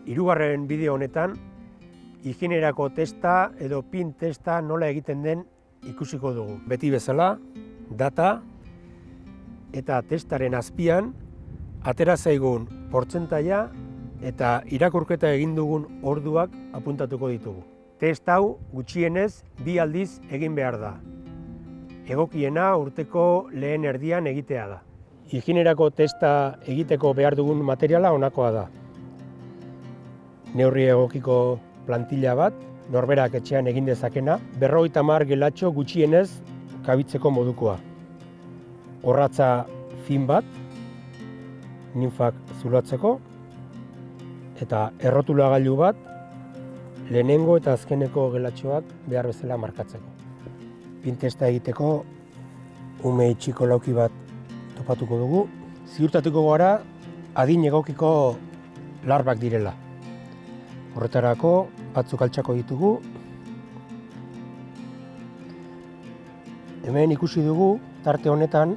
Hirugarren bideo honetan, higienerako testa edo PIN testa nola egiten den ikusiko dugu. Beti bezala, data eta testaren azpian atera zaigun portzentaia eta irakurketa egin dugun orduak apuntatuko ditugu. Test hau gutxienez 2 aldiz egin behar da. Egokiena urteko lehen erdian egitea da. Higienerako testa egiteko behar dugun materiala honakoa da. Neurri egokiko plantilla bat, norberak etxean egin dezakena, 50 gelatxo gutxienez kabitzeko modukoa. Orratza fin bat, ninfak zulatzeko, eta errotulagailu bat, lehenengo eta azkeneko gelatxoak behar bezala markatzeko. Pintesta egiteko ume itxiko lauki bat topatuko dugu. Ziurtatuko gara adin egokiko larbak direla. Horretarako batzuk altxako ditugu. Hemen ikusi dugu tarte honetan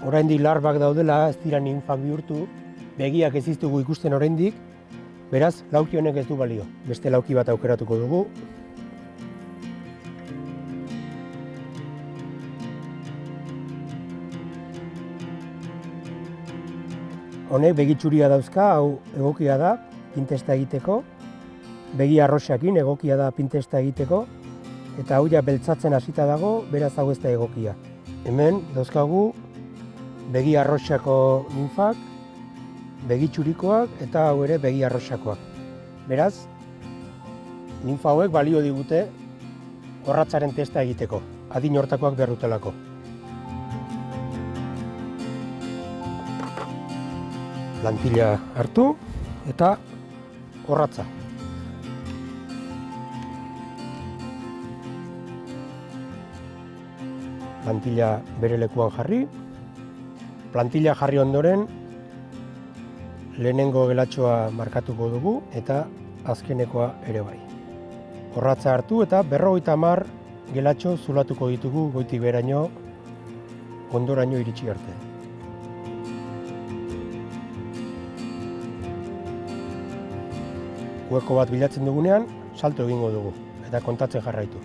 oraindik larbak daudela, ez dira ninfak bihurtu, begiak ez ditugu ikusten oraindik, beraz lauki honek ez du balio. Beste lauki bat aukeratuko dugu. Honek begitsuria dauzka, hau egokia da pintesta egiteko, begi arroxakin egokia da pintesta egiteko, eta hau ja beltzatzen hasita dago, beraz hau ez da egokia. Hemen dauzkagu begi arroxako ninfak, begitsurikoak eta hau ere begi arroxakoak. Beraz, ninfa hauek balio digute orratzaren testa egiteko, adin hortakoak behar dutelako. Plantilla hartu eta orratza. Plantilla bere lekuan jarri. Plantilla jarri ondoren lehenengo gelatxoa markatuko dugu eta azkenekoa ere bai. Orratza hartu eta 50 gelatxo zulatuko ditugu goitik beheraino, ondoraino iritsi arte. Hueko bat bilatzen dugunean, salto egingo dugu, eta kontatzen jarraitu.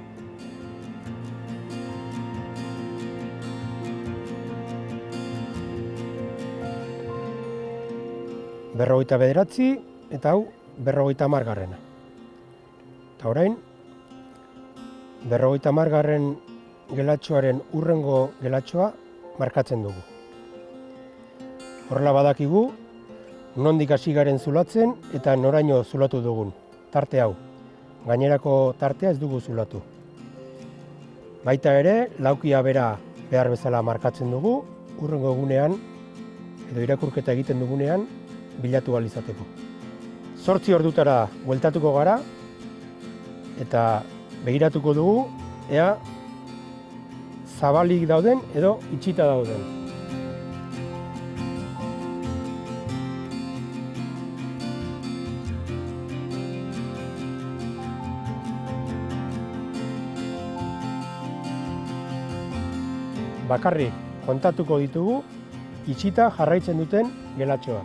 Berrogeita bederatzi, eta hau 50 garrena. Eta orain, 50 garren gelatxoaren urrengo gelatxoa markatzen dugu. Horrela badakigu, nondik hasi garen zulatzen eta noraino zulatu dugun, tarte hau. Gainerako tartea ez dugu zulatu. Baita ere, laukia bera behar bezala markatzen dugu, urrengo egunean, edo irakurketa egiten dugunean, bilatu ahal izateko. 8 ordutara bueltatuko gara, eta begiratuko dugu, ea zabalik dauden edo itxita dauden. Bakarrik kontatuko ditugu itxita jarraitzen duten gelatxoak.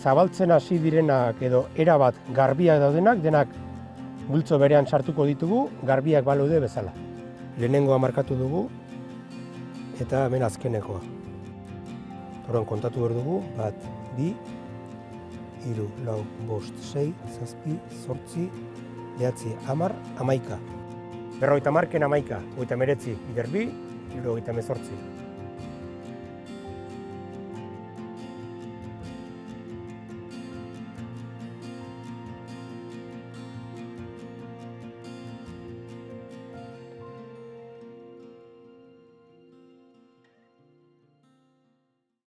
Zabaltzen hasi direnak edo erabat garbiak daudenak, denak multzo berean sartuko ditugu, garbiak baleude bezala. Lehenengoa markatu dugu eta hemen azkenekoa. Horren kontatu behar dugu, 1, 2, 3, 4, 5, 6, 7, 8, 9, 10, 11. 50 ken 11, 39, bider 2, 78.